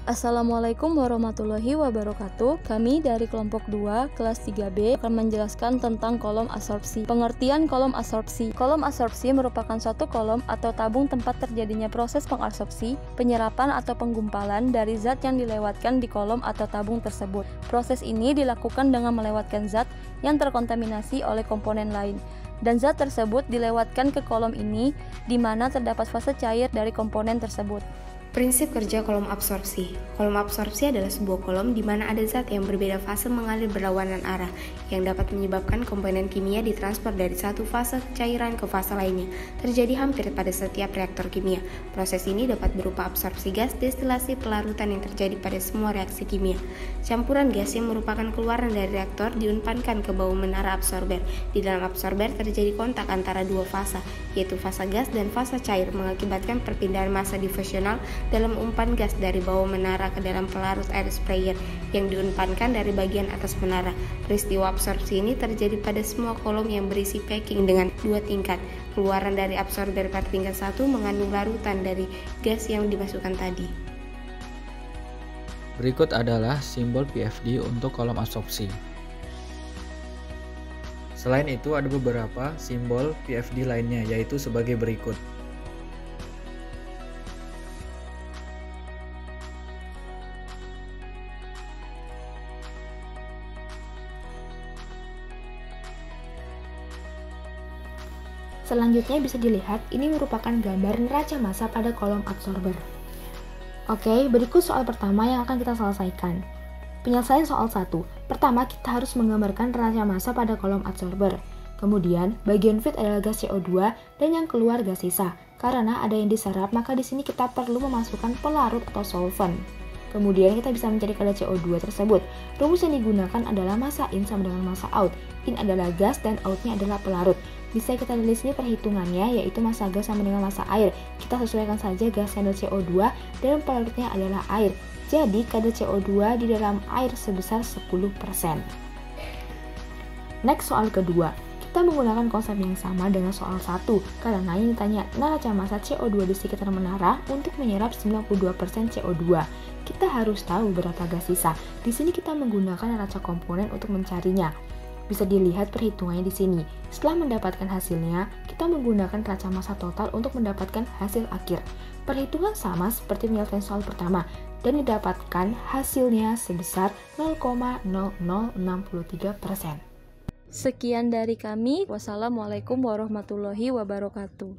Assalamualaikum warahmatullahi wabarakatuh. Kami dari kelompok 2 kelas 3B akan menjelaskan tentang kolom absorpsi. Pengertian kolom absorpsi. Kolom absorpsi merupakan suatu kolom atau tabung tempat terjadinya proses pengabsorpsi, penyerapan atau penggumpalan dari zat yang dilewatkan di kolom atau tabung tersebut. Proses ini dilakukan dengan melewatkan zat yang terkontaminasi oleh komponen lain, dan zat tersebut dilewatkan ke kolom ini di mana terdapat fase cair dari komponen tersebut. Prinsip kerja kolom absorpsi. Kolom absorpsi adalah sebuah kolom di mana ada zat yang berbeda fase mengalir berlawanan arah yang dapat menyebabkan komponen kimia ditransfer dari satu fase cairan ke fase lainnya. Terjadi hampir pada setiap reaktor kimia. Proses ini dapat berupa absorpsi gas, destilasi, pelarutan yang terjadi pada semua reaksi kimia. Campuran gas yang merupakan keluaran dari reaktor diumpankan ke bawah menara absorber. Di dalam absorber terjadi kontak antara dua fasa, yaitu fasa gas dan fasa cair, mengakibatkan perpindahan massa difusional dalam umpan gas dari bawah menara ke dalam pelarut air sprayer yang diumpankan dari bagian atas menara. Peristiwa absorpsi ini terjadi pada semua kolom yang berisi packing dengan dua tingkat. Keluaran dari absorber pada tingkat 1 mengandung larutan dari gas yang dimasukkan tadi. Berikut adalah simbol PFD untuk kolom absorpsi. Selain itu ada beberapa simbol PFD lainnya, yaitu sebagai berikut. Selanjutnya bisa dilihat, ini merupakan gambar neraca massa pada kolom absorber. Oke, berikut soal pertama yang akan kita selesaikan. Penyelesaian soal 1. Pertama, kita harus menggambarkan neraca massa pada kolom absorber. Kemudian, bagian feed adalah gas CO2 dan yang keluar gas sisa. Karena ada yang diserap, maka di sini kita perlu memasukkan pelarut atau solvent. Kemudian kita bisa mencari kadar CO2 tersebut. Rumus yang digunakan adalah massa in sama dengan massa out. In adalah gas dan outnya adalah pelarut. Bisa kita lihat di sini perhitungannya, yaitu massa gas sama dengan massa air. Kita sesuaikan saja gasnya adalah CO2 dan pelarutnya adalah air. Jadi kadar CO2 di dalam air sebesar 10%. Next, soal kedua. Kita menggunakan konsep yang sama dengan soal 1, karena ini ditanya neraca massa CO2 di sekitar menara untuk menyerap 92% CO2. Kita harus tahu berapa gas sisa. Di sini kita menggunakan neraca komponen untuk mencarinya. Bisa dilihat perhitungannya di sini. Setelah mendapatkan hasilnya, kita menggunakan neraca massa total untuk mendapatkan hasil akhir. Perhitungan sama seperti menyelesaikan soal pertama, dan didapatkan hasilnya sebesar 0,0063%. Sekian dari kami. Wassalamualaikum warahmatullahi wabarakatuh.